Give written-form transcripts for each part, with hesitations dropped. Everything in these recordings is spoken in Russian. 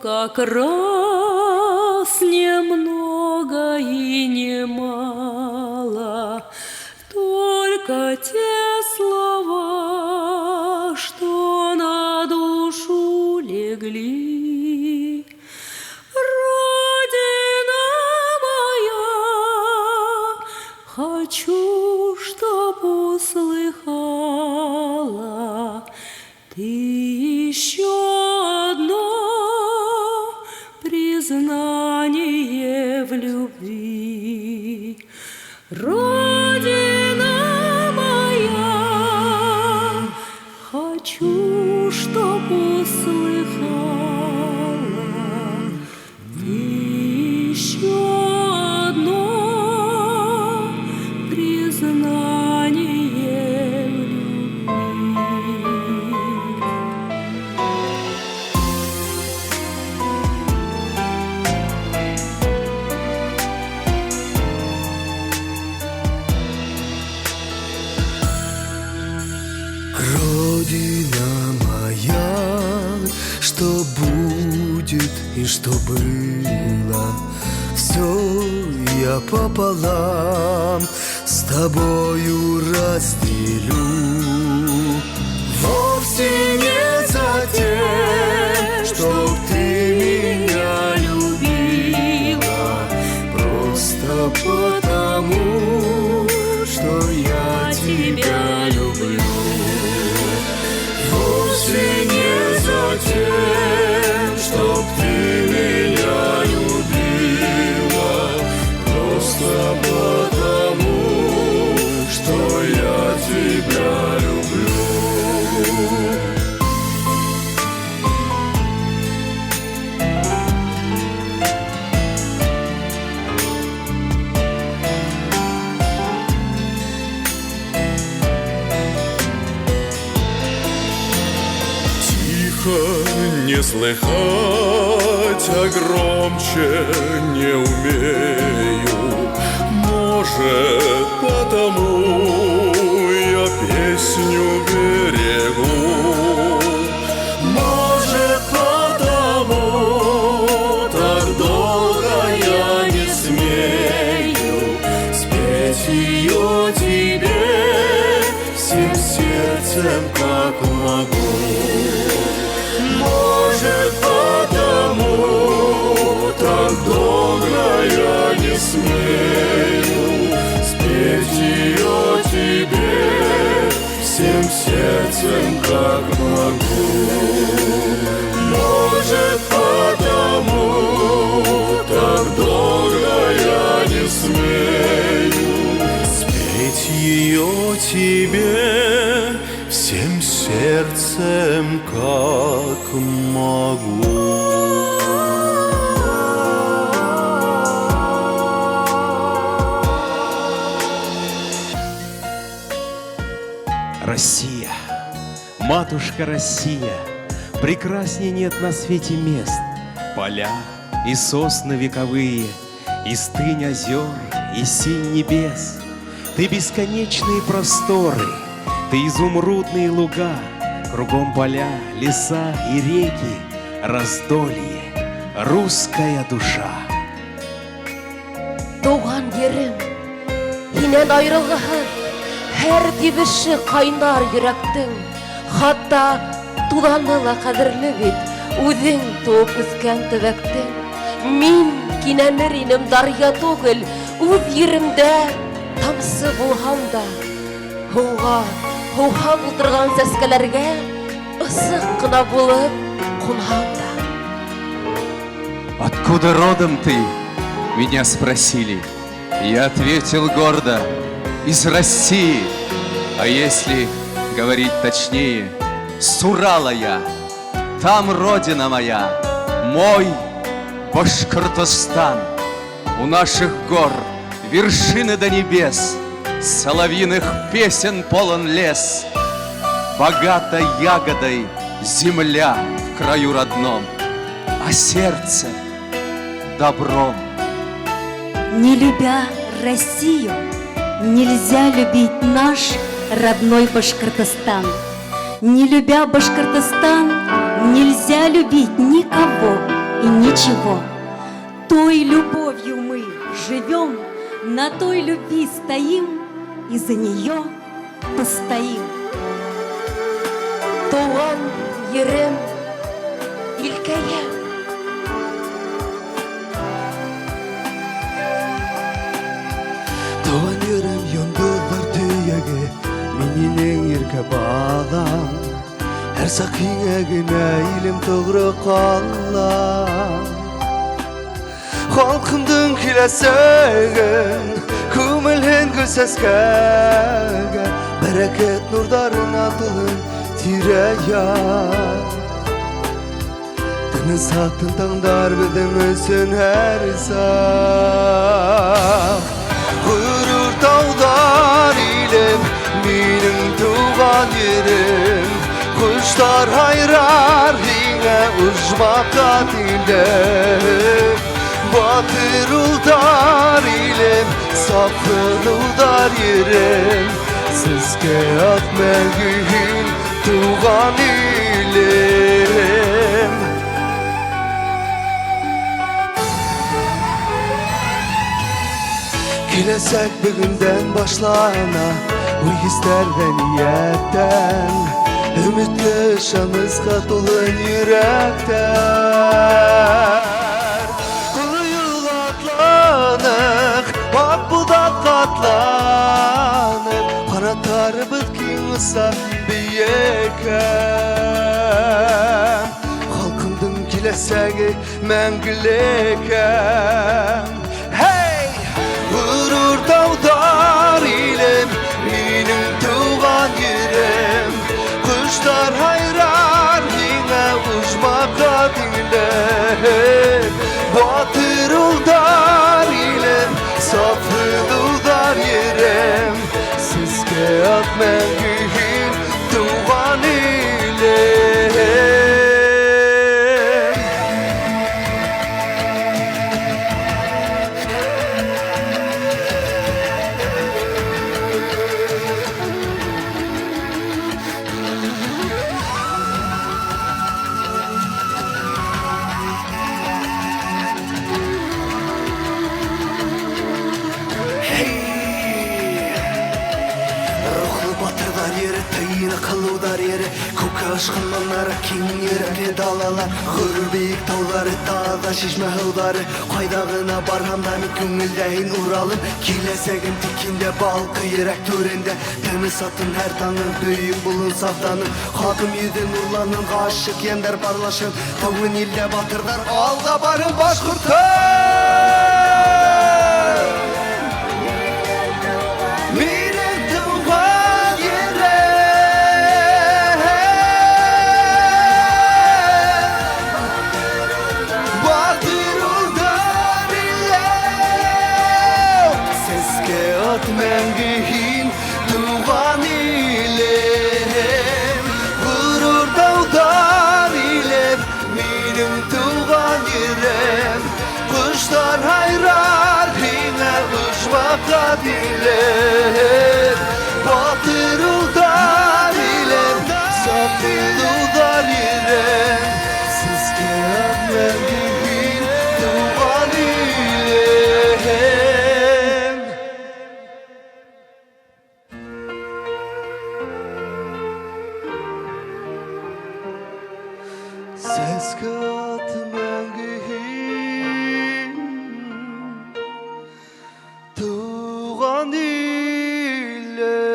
как раз немного и немало, только те слова, что на душу легли. Родина моя, хочу, чтоб услыхала ты еще одно признание в любви. Родина моя, хочу, чтоб услыхала ты еще одно признание в Родина моя, что будет и что было, все я пополам с тобою разделю. Вовсе не за тем, чтоб ты меня любила, просто потому, что я тебя люблю. Вовсе не за тем, чтоб ты меня любила, просто потому, что я тебя люблю. Не слыхать, а громче не умею. Может, потому я песню берегу. Может, потому так долго я не смею спеть ее тебе всем сердцем, как могу. Может, потому так долго я не смею спеть ее тебе всем сердцем, как могу. Может, потому так долго я не смею спеть ее тебе всем сердцем, как могу. Россия, матушка Россия, прекрасней нет на свете мест. Поля и сосны вековые, и стынь озер, и синь небес. Ты бесконечные просторы, ты изумрудные луга, кругом поля, леса и реки, раздолье, русская душа. Doğan yerim, yine ayrılığın, her dibişi kaynar yürektin. Hatta tudanla kadirli bit, udin tuğup üsken tüvektin. Min kinenir inim darya tuğul, ud yerimde tamsı bulhanda. Huğa bultırgan seskelerge, ısık kına bulup kunhanda. Откуда родом ты? Меня спросили. Я ответил гордо: из России. А если говорить точнее, с Урала я. Там родина моя, мой Башкортостан. У наших гор вершины до небес, соловьиных песен полон лес. Богата ягодой земля в краю родном, а сердце добром. Не любя Россию, нельзя любить наш родной Башкортостан. Не любя Башкортостан, нельзя любить никого, и ничего. Той любовью мы живем, на той любви стоим и за нее постоим. Туған ерім, илкәйем. Туған ерім йондылар түйеге, менен ерке бағам. Әр сақиңегіне илім тұғры қалам. Халқымдың келесегін, көмілген гүлсәскәге, бәрәкет нұрдарын атылын тирея. Тыныс аттын таңдар білдің өсін әр сақ. Ғұрыр таудар илім, менің туған ерім. Құштар айрар хиңе ұжмаққа тилем. Батыр ұлдар илім, сапқын ұлдар ерім. Сізге ат мәңгігін туған илім. Келесек бүгінден башлана, ой істер ve niyetten. Ümitli şanızga dolun yürekten. Kuru yıl atlanık, bak budak katlanık. Qanatarı bitkin ısa biyeken. Halkımdın kilesegi мәңгілeken. Hey! Gurur dağdar ilim, benim tuğan yerim. Kuşlar hayrar yine uçmakta dinler. Batır uldar ilim, safır uldar yerim. Sizge at мәңгігін туған ilem. Kıludar yeri, koku aşkınlanları, king yürekli dalalar. Gür büyük tağları, dağda şişme hıvları. Qaydağına barhamda müküngüldeyin uralım. Kilesegin tikinde, balkı yürek törende. Temiz satın her tanın, büyük bulun saftanın. Hadım yüzü nurlanın, aşık yender barlaşın. Tağın ilde batırlar, alda barın başkurtun. Мәңгігін туған илем. Ғұрыр даудар илем, менің туған ерім. Құштар хайрар хиңе ұшмаққа дилем. Батыр ұлдар илем, сапыл ұлдар ерім. Сізге мәңгігін туған илем. Sezgi at мәңгігін туған ilem.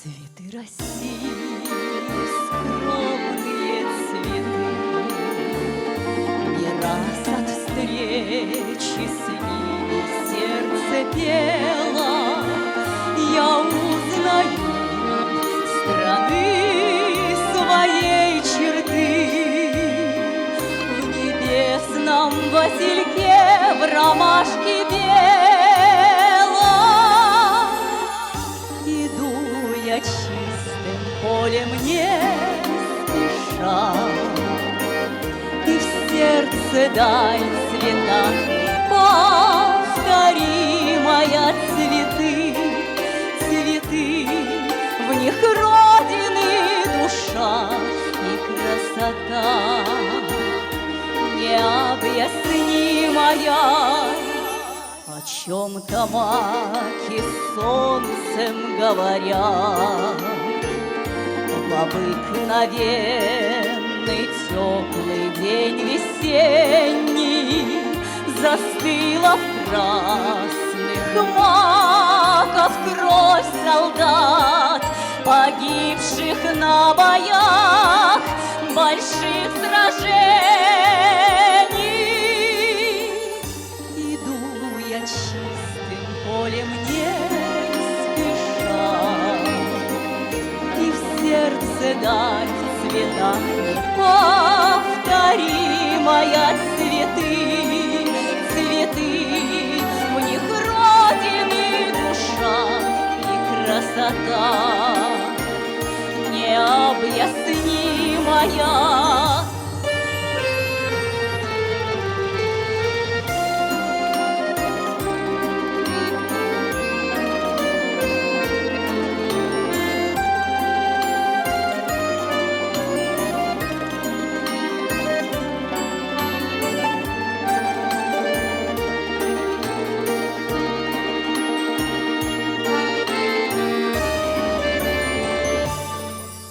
Цветы России, скромные цветы, не раз от встречи с ними сердце пело. Я узнаю страны своей черты в небесном васильке, в ромашке белом. сердце даль цвета неповторимая цветы, цветы, в них родины душа и красота необъяснимая. О чем-то маки солнцем говорят, в обыкновенный теплый день весенний застыла в красных маках кровь солдат, погибших на боях больших сражений. Иду я чистым полем не спеша, и в сердце даль в цветах неповторимая цветы, цветы, в них родины душа и красота необъяснимая.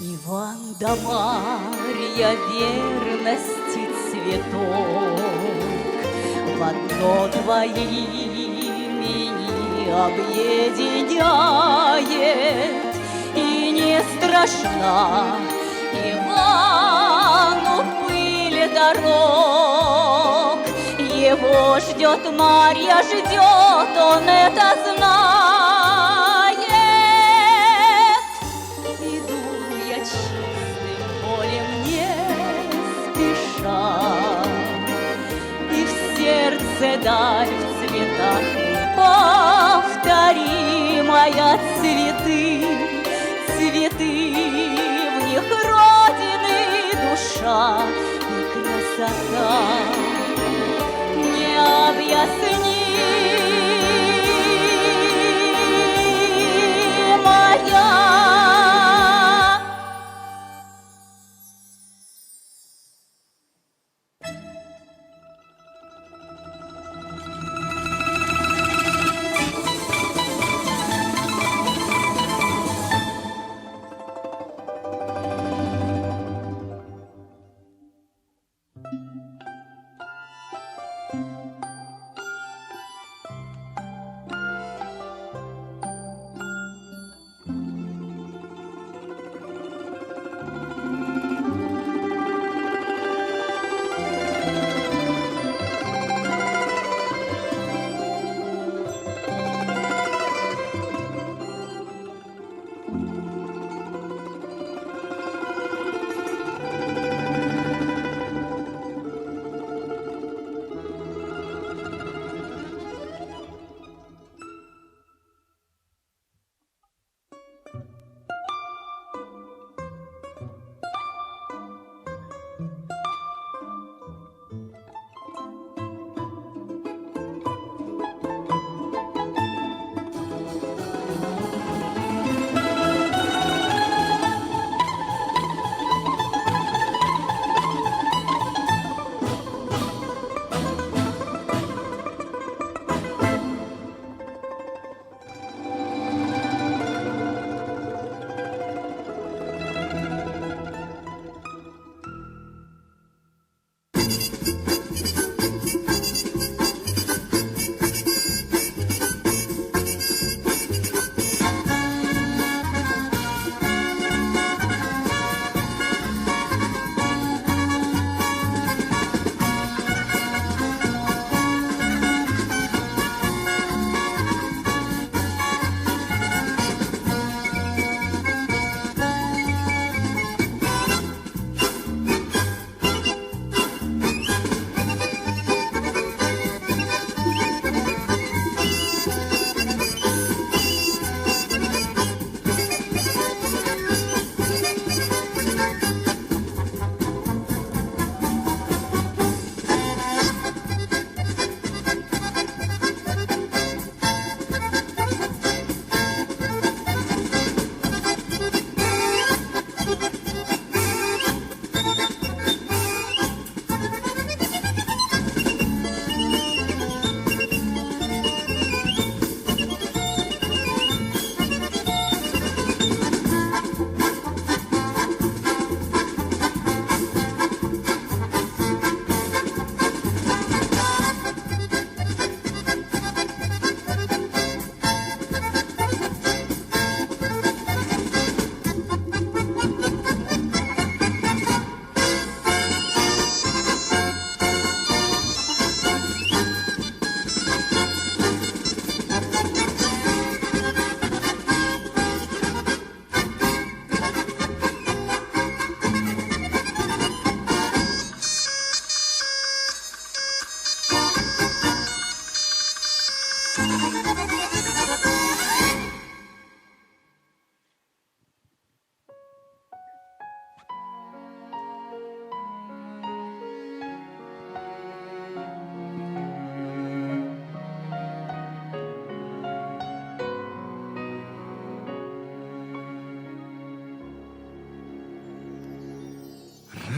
Иван да Марья верности цветок в одно два имени объединяет, и не страшна Ивану пыль дорог. Его ждет Марья, ждет, он это знает. Иду я чистым полем не спеша, и в сердце даль в цветах неповторимая цветы, цветы, в них родины душа и красота необъяснимая.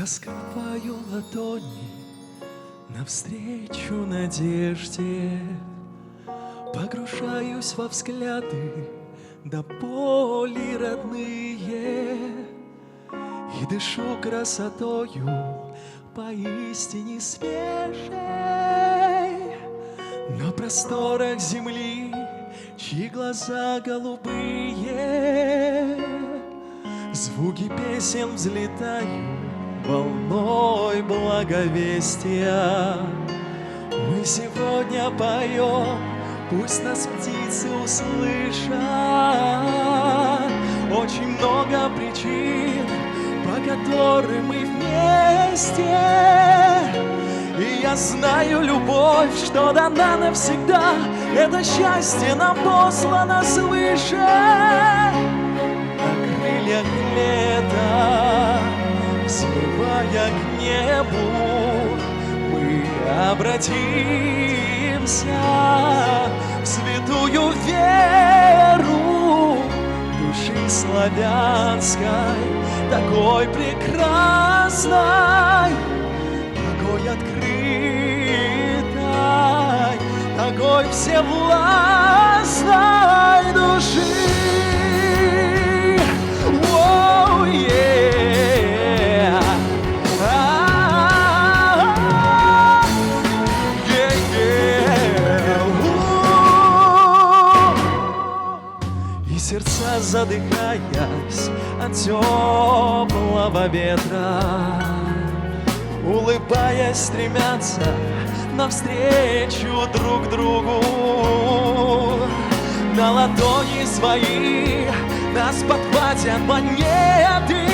Раскрываю ладони навстречу надежде, погружаюсь во взгляды до боли родные и дышу красотою поистине свежей. На просторах земли, чьи глаза голубые, звуки песен взлетают волной благовестия. Мы сегодня поем, пусть нас птицы услышат. Очень много причин, по которым мы вместе. И я знаю, любовь, что дана навсегда, это счастье нам послано свыше. На крыльях лета, взмывая к небу, мы обратимся в святую веру души славянской, такой прекрасной, такой открытой, такой всевластной души. Воу, yeah. И сердца, задыхаясь от теплого ветра, улыбаясь, стремятся навстречу друг другу. На ладони свои нас подхватят планеты,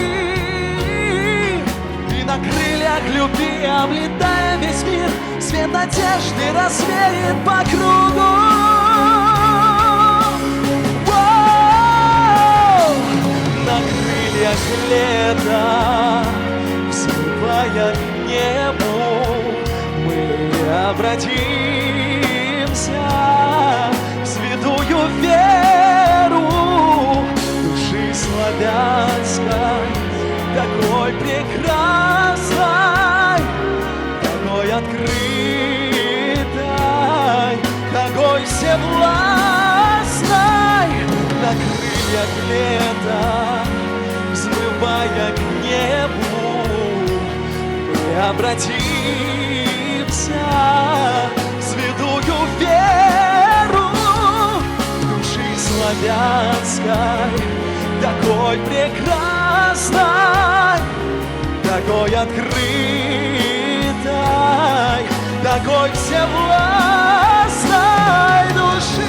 и на крыльях любви, облетая весь мир, свет надежды развеет по кругу. Воу! На крыльях лета, взмывая к небу, мы обратимся в святую веру души славянской, такой прекрасной, такой открытой, такой всевластной. На крыльях лета, взмывая к небу, мы обратимся в святую веру души славянской, такой прекрасной, такой открытой, такой всевластной души.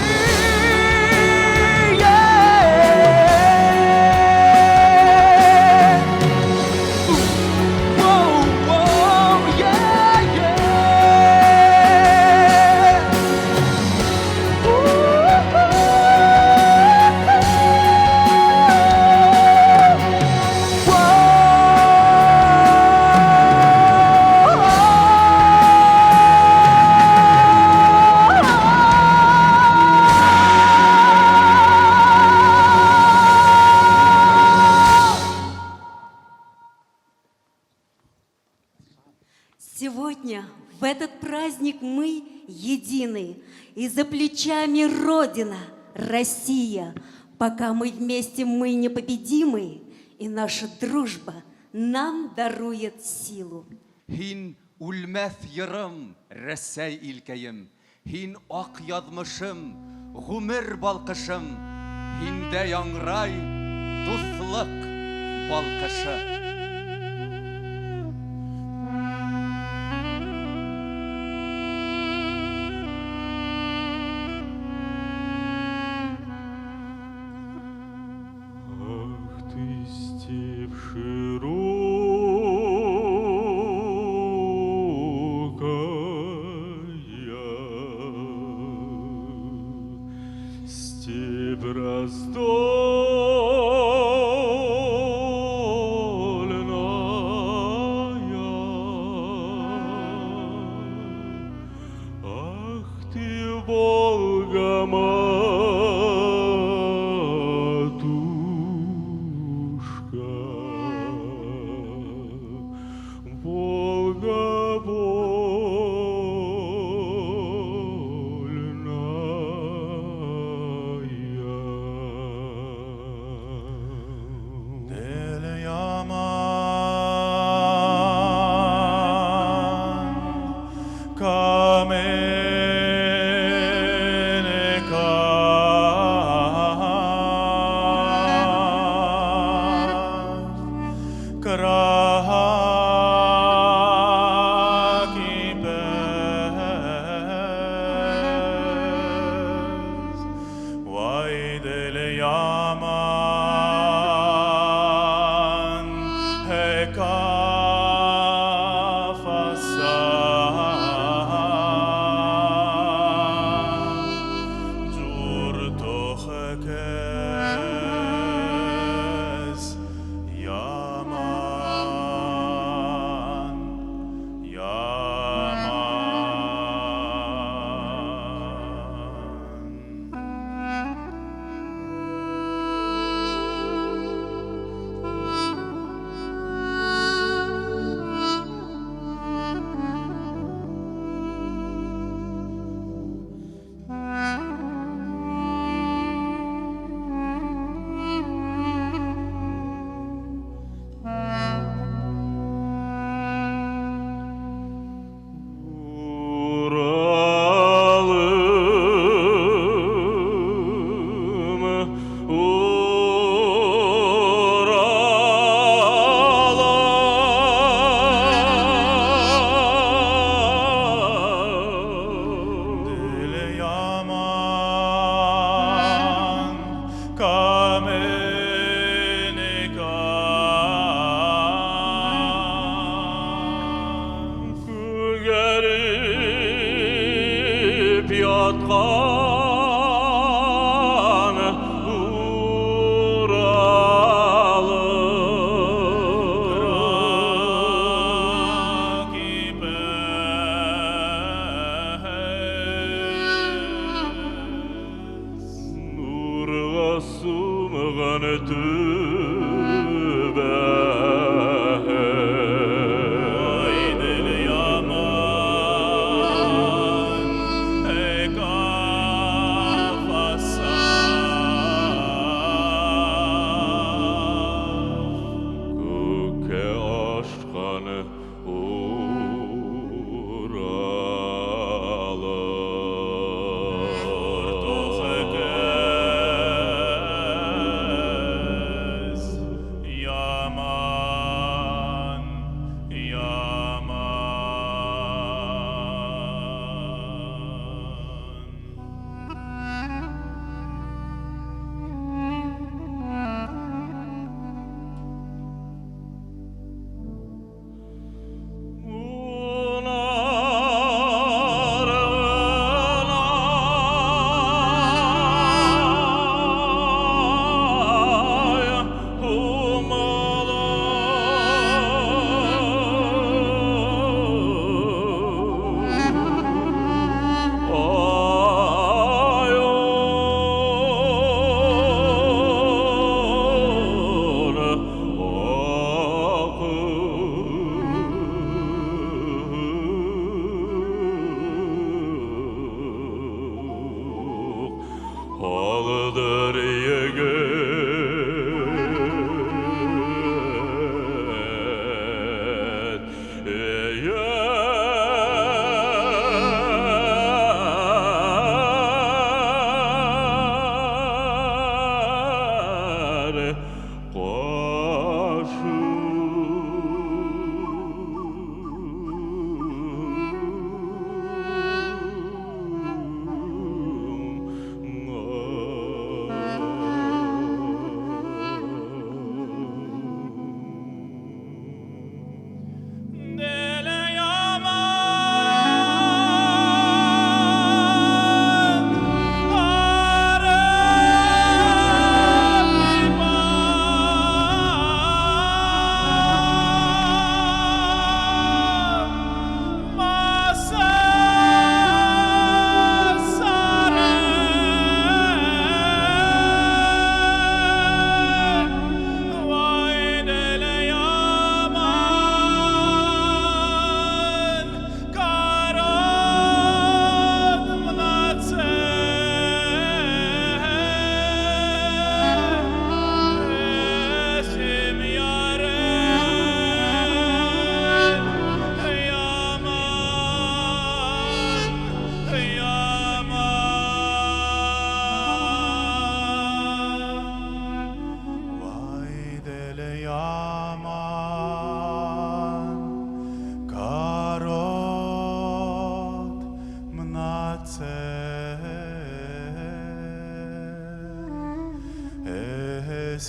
Сегодня, в этот праздник, мы едины, и за плечами Родина, Россия. Пока мы вместе, мы непобедимы, и наша дружба нам дарует силу. Һин үлмәс йырым, Рәсәй илкәем, һин ак язмышым, гүмер балкышым, һиндә яңрай дуслык балкышы.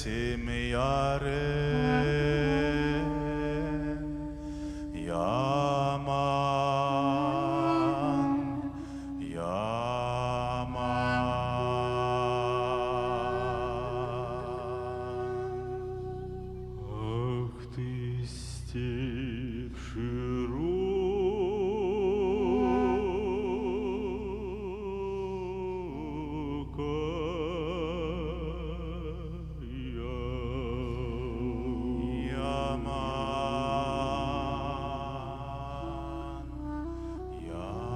Этим яре яман, яман. Ах ты, степь широкая, яман, яман.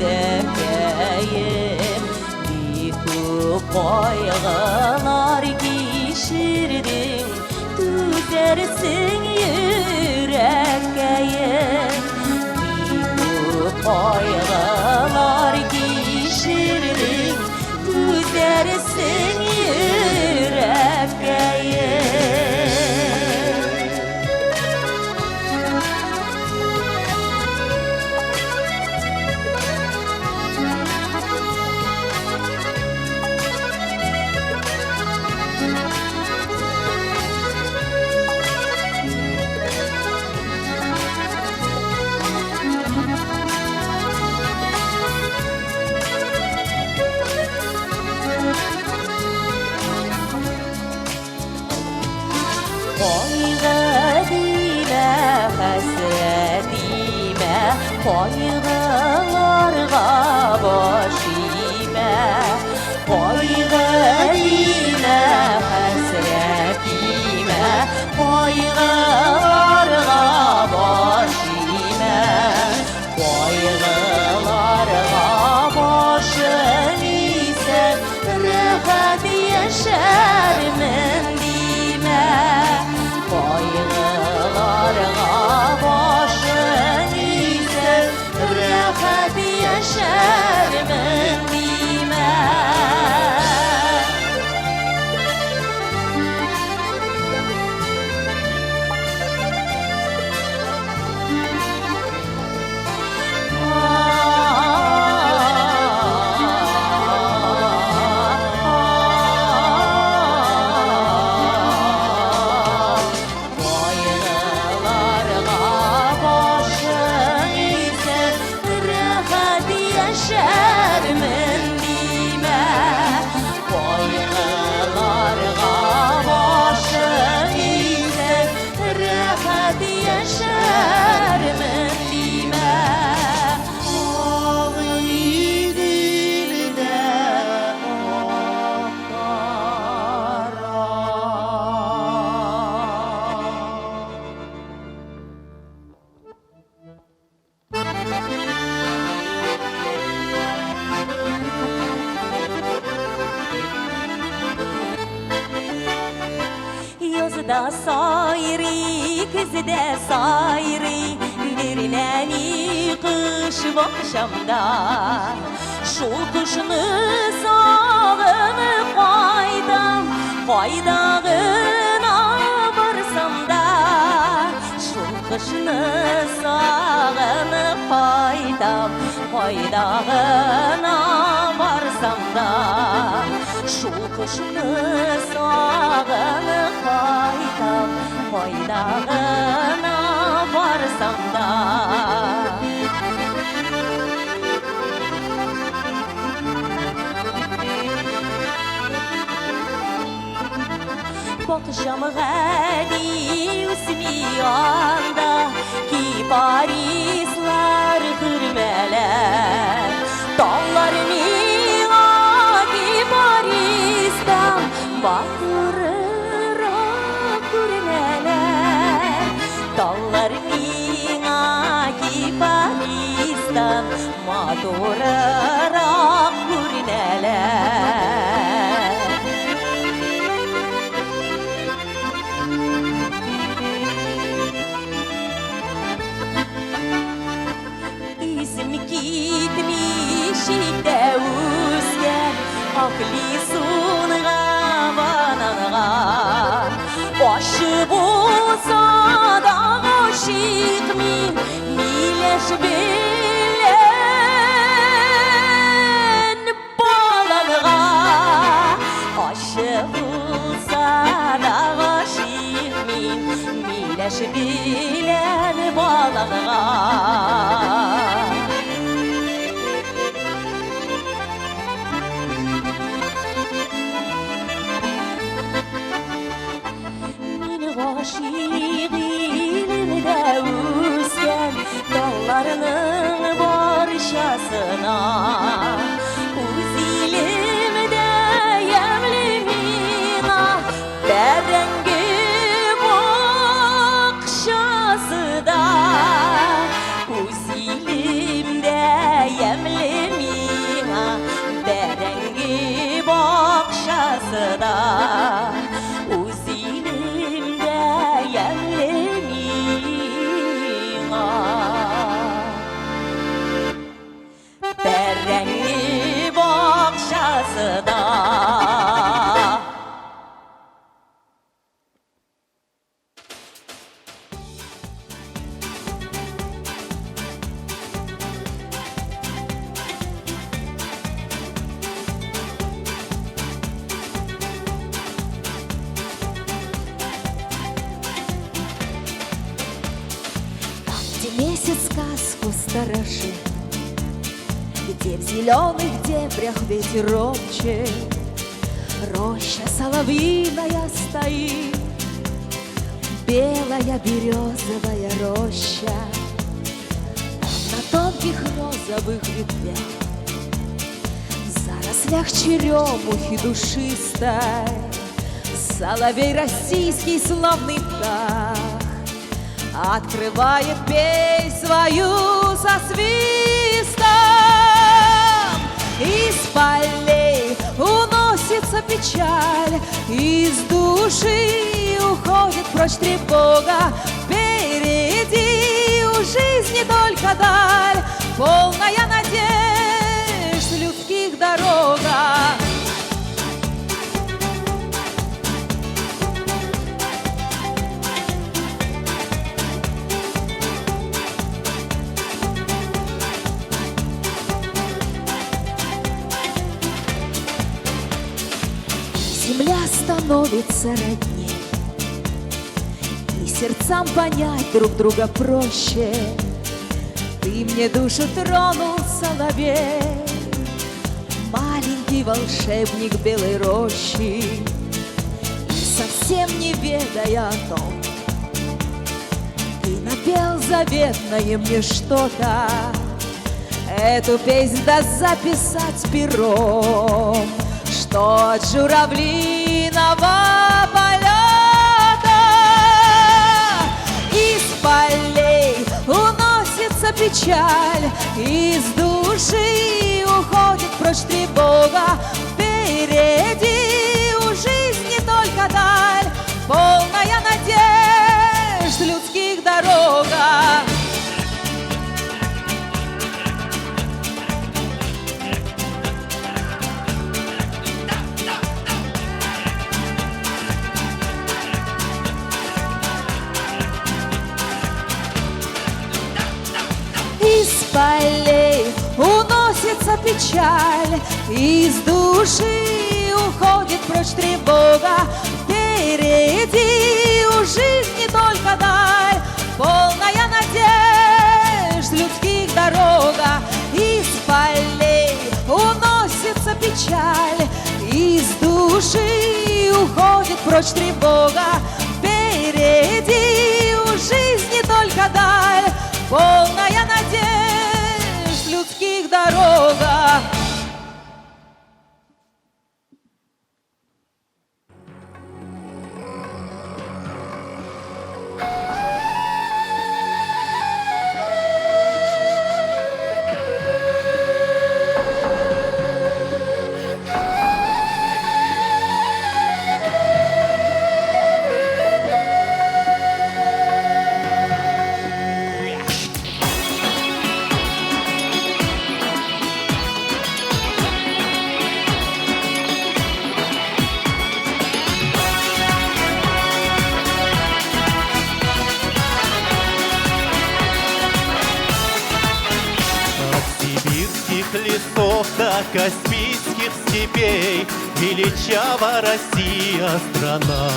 ördekeyim Diku koygalar kişirdin Tüzersin yürekkeyim Diku koygalar kişirdin Tüzersin yürekkeyim Koygadime hasretime Koygalarga boşime Koygadime hasretime Koygalarga boşime Koygalarga boşun ise Rahat yaşarmın dime Koygalarga boşun ise Rahat yaşarmın dime Yazda sayri, kızda sayri Dirineni kış bakşamda Şul kışını sağınıp Faydağına varsam da Şul kışını sağınıp Faydağına varsam da Şul kışını sağınıp Faydağına varsam da Bakışam gadi usmiyanda Ki Parislar hürmeler Dağlar miğa ki Paris'ten Bakırırak hürmeler Dağlar miğa ki Paris'ten Madurarak hürmeler Gitmişikte uzgen akli sunga bananga Başı bulsa da aşık mileş bilen balanga Aşık bulsa da aşık mileş bilen balanga Aşiğimde uzgen dağlarının barışasına Uzilimde yemlimina berengi bakşası da Uzilimde yemlimina стороже, где в зеленых дебрях ветер ропчет, роща соловьиная стоит, белая березовая роща. На тонких розовых ветвях, в зарослях черемухи душистой, соловей российский славный птах открывает песнь свою со свистом. Из полей уносится печаль, из души уходит прочь тревога. Впереди у жизни только даль, полная надежд людских дорога. Земля становится родней, и сердцам понять друг друга проще. Ты мне душу тронул, соловей, маленький волшебник белой рощи, и совсем не ведая о том, ты напел заветное мне что-то. Эту песнь да записать пером, что от журавлиного полета из полей уносится печаль, из души уходит прочь тревога. Впереди у жизни только даль, полная надежд людских дорога. Из полей уносится печаль, из души уходит прочь тревога. Впереди у жизни только даль, полная надежд людских дорога. Из полей уносится печаль, из души уходит прочь тревога. Впереди у жизни только даль, полная надежд людских дорога. Лесов до Каспийских степей величава Россия страна.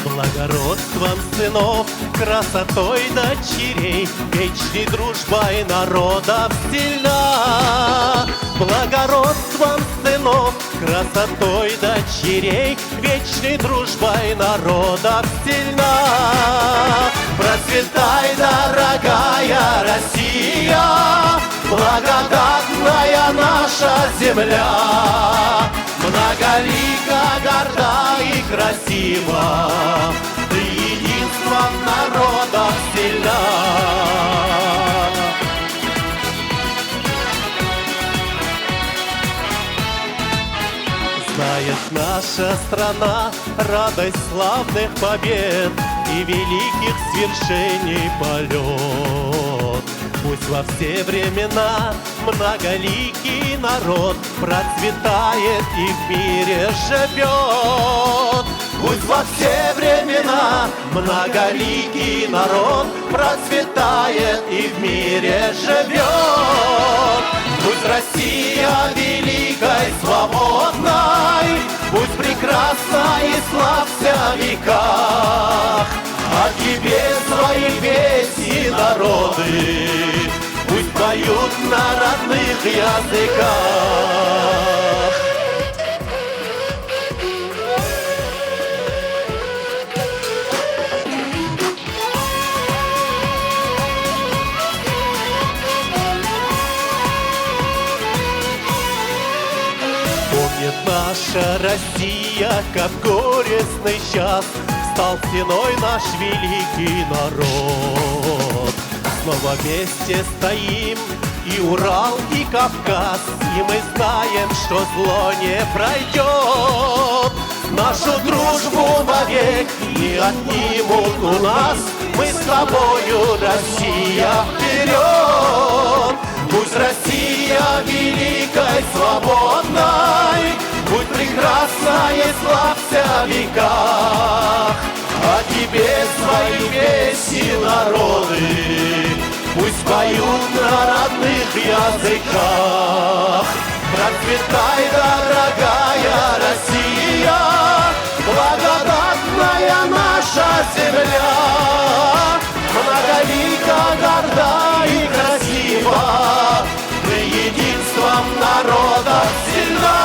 Благородством сынов, красотой дочерей, вечной дружбой народов сильна. Благородством сынов, красотой дочерей, вечной дружбой народов сильна. Процветай, дорогая Россия, благодатная наша земля, многолика, горда и красива, ты единством народов сильна. Знает наша страна радость славных побед и великих свершений полет. Пусть во все времена многоликий народ процветает и в мире живет. Пусть во все времена многоликий народ процветает и в мире живет. Пусть Россия великой, свободной, пусть прекрасна и славься в веках. От тебе своих весь и народы поют на родных языках. Помнит наша Россия, как горестный час стал стеной наш великий народ. Снова вместе стоим и Урал, и Кавказ, и мы знаем, что зло не пройдет. Нашу дружбу вовек не отнимут у нас. Мы с тобою, Россия, вперед! Пусть Россия великой, свободной, будь прекрасной и славься в веках. А тебе свои песни народы пусть поют на родных языках. Процветай, дорогая Россия, благодатная наша земля, многолика, горда и красива, ты единством народов сильна.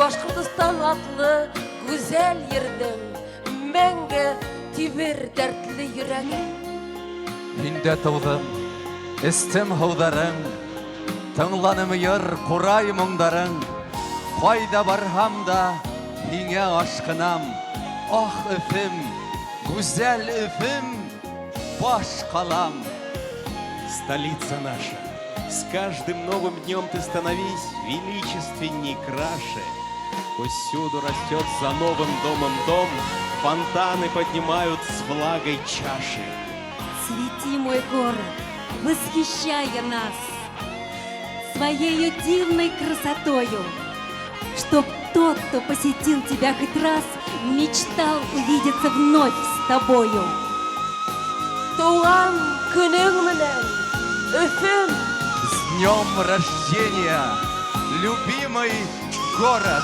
Башкортостан атлы güzel yerдің мәңгі тибір дәртлі йөрәге. Миндә тудым, эстем һыударың, тыңланым йыр курай моңдарың. Кайда барһам да һиңә ашкынам. Ах, Өфем, güzel Өфем, баш калам. Столица наша, с каждым новым днем ты становись величественней, краше. Пусть всюду растет за новым домом дом, фонтаны поднимают с влагой чаши. Цвети, мой город, восхищая нас своей дивной красотою, чтоб тот, кто посетил тебя хоть раз, мечтал увидеться вновь с тобою. Туған күнің менен, Өфем! С днем рождения, любимый город!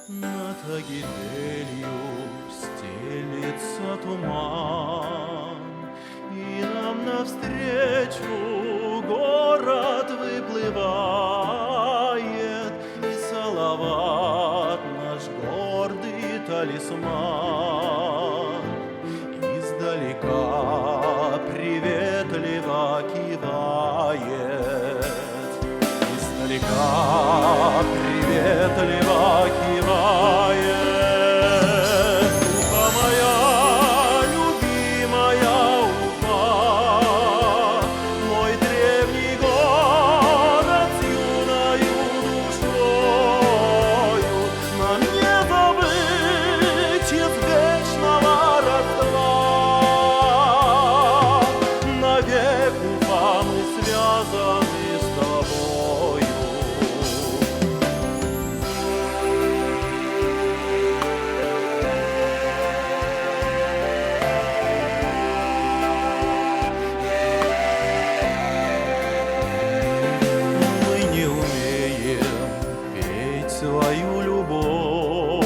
Над Агиделью стелится туман, и нам навстречу город выплывает, и Салават наш гордый талисман издалека приветливо кивает, издалека приветливо кивает. связаны с тобою. Мы не умеем петь свою любовь,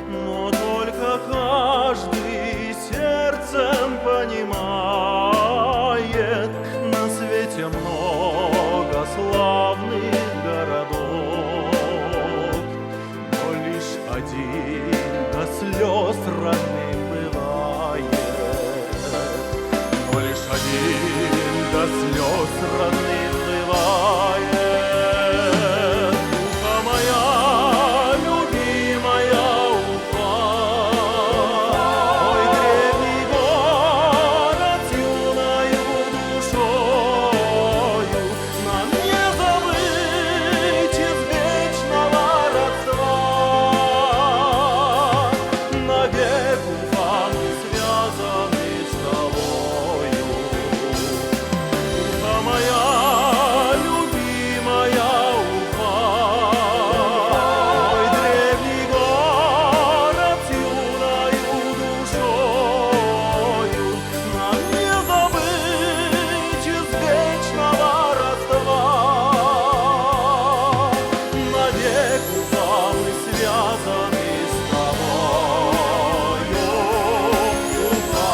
но только каждый сердцем понимает, на свете много славных городов, но лишь один до слез родным бывает, но лишь один до слез родным бывает. Уфа моя, любимая Уфа, ой, древний город с юною душою, нам не забыть из вечного родства. Навек, Уфа, мы связаны с тобою. Уфа моя, любимая Уфа, ой, древний город с юною душою, нам не забыть из вечного родства. Навек, Уфа, мы связаны с тобою, Уфа.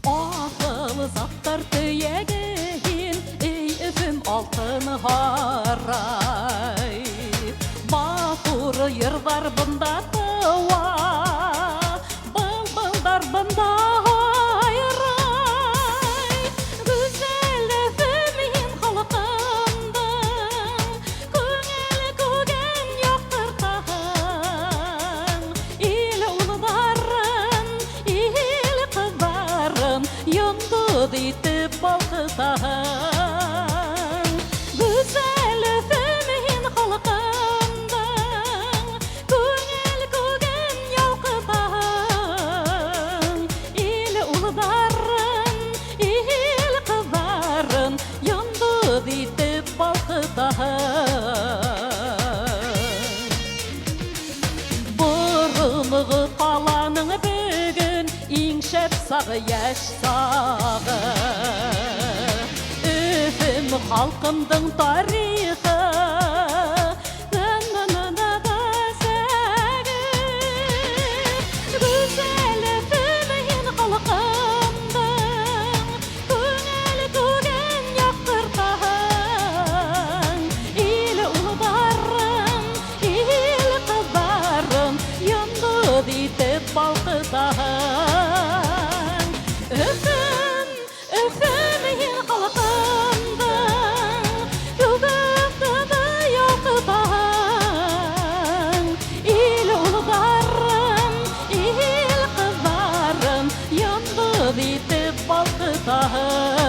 Ақыл заттар түйеген, ей үфім алтын харай. Матур йырдар бұнда туа, бұлбұлдар бұнда айрай. Güzel үфімін халқымдың, көңіл көген яқтыртағын. Ел ұлдарын, ел қыздарын, йонды дейтіп балқытағын. Güzel үфімін халқымдың, көңіл көген яуқытағын. Ел ұлдарын, ел қыздарын, йонды дейтіп балқытағын. Бұрынғы қаланың бүгін еңшеп сағы яш сағы. Үфім халқымдың тарихы нананада сәгі. Güzel үфімін халқымдың, көңіл көген яқтыртағын. Ел ұлдарын, ел қыздарын, йонды дейтіп балқытағын. Үфім, үфімін халқымдың, күгіптіді яуқытағын. Ел ұлдарын, ел қыздарын, йонды дейтіп балқытағын.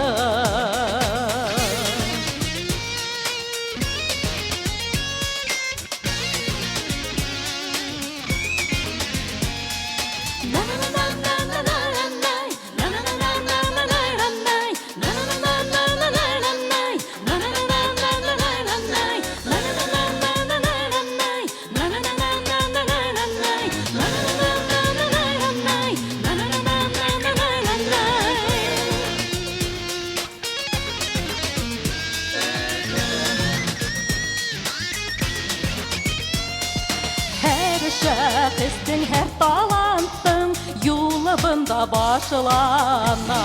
Шәхістің әр таланттың юлыбында башылана.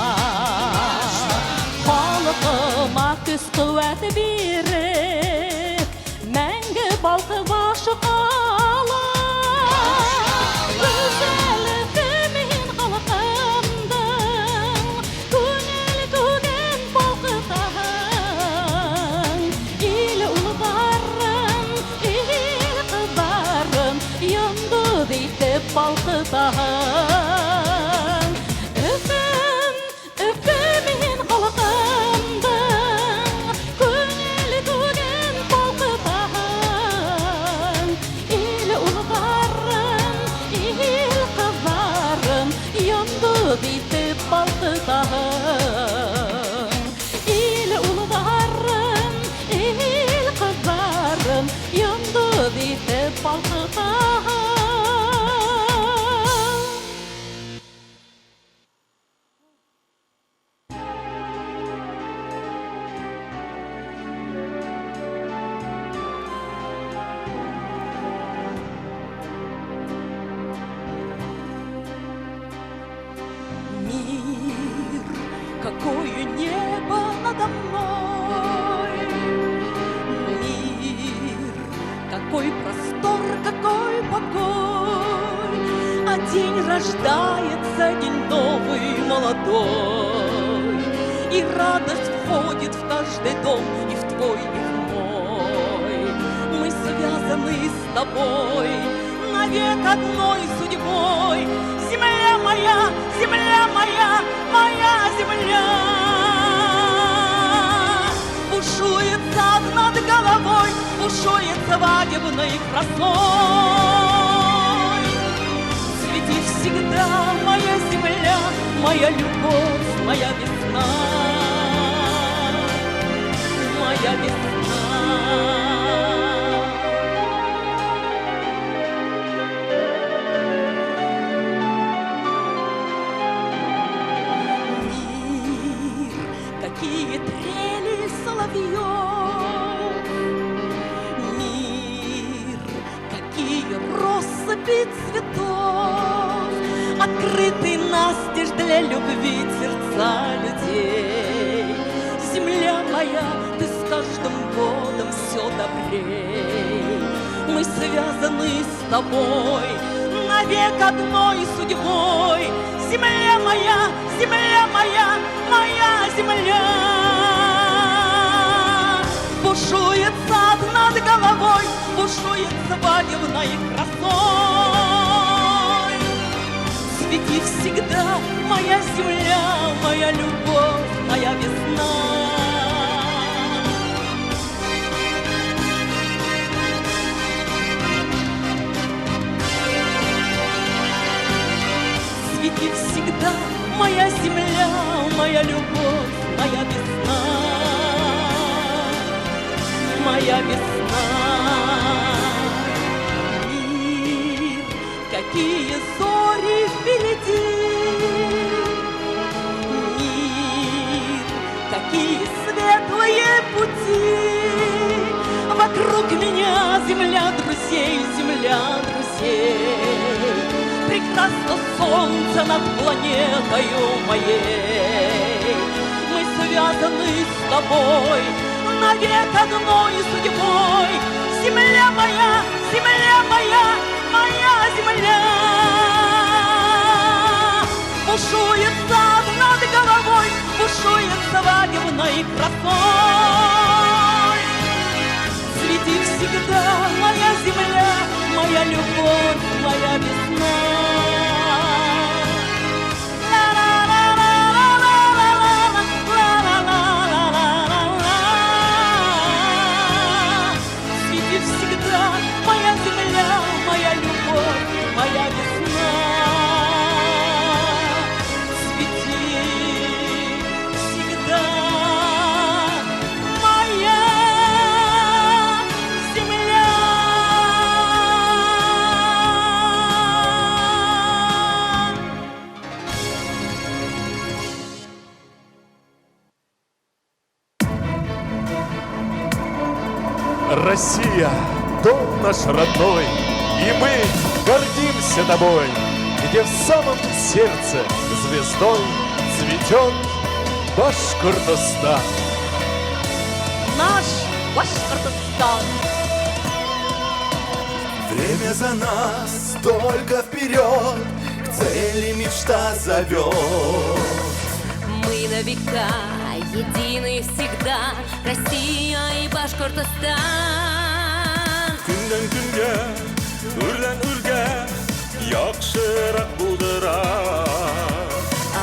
какое небо надо мной. Мир, какой простор, какой покой. А день рождается, день новый, молодой. И радость входит в каждый дом, и в твой, и в мой. Мы связаны с тобой навек одной судьбой. Земля моя, моя земля. Бушует сад над головой, бушует свадебной красой. Свети всегда, моя земля, моя любовь, моя весна, моя весна. Какие трели соловьев, мир, какие россыпи цветов, открыты настежь для любви сердца людей. Земля моя, ты с каждым годом все добрей. Мы связаны с тобой навек одной судьбой. Земля моя, моя земля. Бушует сад над головой, бушует свадебной красой. Свети всегда, моя земля, моя любовь, моя весна. Свети всегда, моя земля, моя любовь, моя весна, моя весна. Мир, какие зори впереди, мир, какие светлые пути. Вокруг меня земля друзей, земля друзей. Прекрасно солнце над планетою моей. Мы связаны с тобой навек одной судьбой. Земля моя, моя земля. Бушует сад над головой, бушует свадебной красой. Свети всегда, моя земля, моя любовь, моя весна. Свети всегда, моя земля, моя любовь, моя весна. Свети всегда, моя земля. Россия, дом наш родной, и мы гордимся тобой, где в самом сердце звездой цветет Башкортостан. Наш Башкортостан. Время за нас, только вперед, к цели мечта зовет. Мы на века едины всегда, Россия и Башкортостан. Күннән күнгә, үрдән үргә, яхшырак булдырар.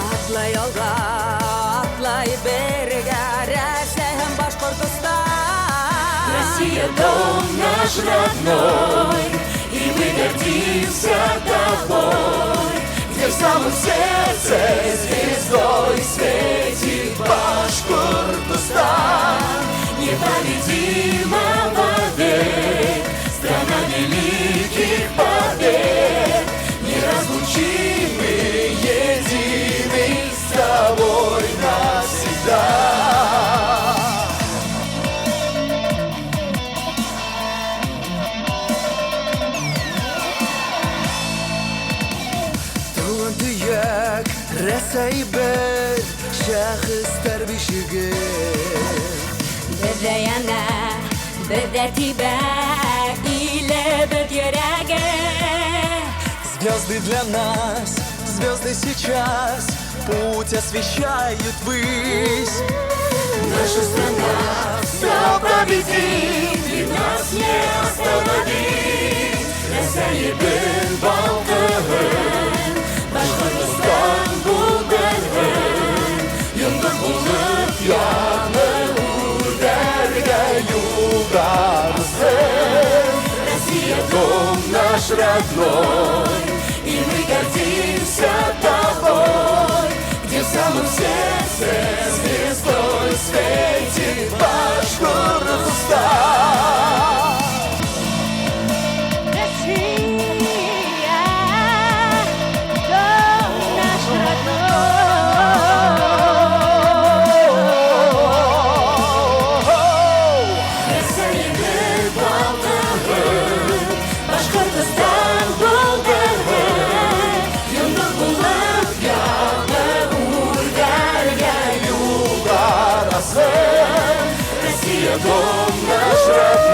Атлай алга, атлай бергә, Россия һәм Башкортостан. Россия, дом наш родной, и мы гордимся тобой, где в самом сердце звездой светит Башкортостан. Непобедима вовек, страна великих побед, неразлучимы, едины с тобой навсегда. Талантыяк, Рәсәй бер Шәхестер бишеге Беҙҙә яна, беҙҙә тибә, илебеҙ йөрәге. Звезды для нас, звезды сейчас путь освещают ввысь. Наша страна все победит, и нас не остановить. Рәсәйебеҙ балҡыһын, Башҡортостан булдырһын. Йондоҙ булып яңы үрҙәргә юлдарысын. Россия, дом наш родной, и мы гордимся тобой, где в самом сердце звездой светит Башкортостан. Башкортостан булдырһын, йондоҙ булып яңы үрҙәргә Россия, дом наш родной.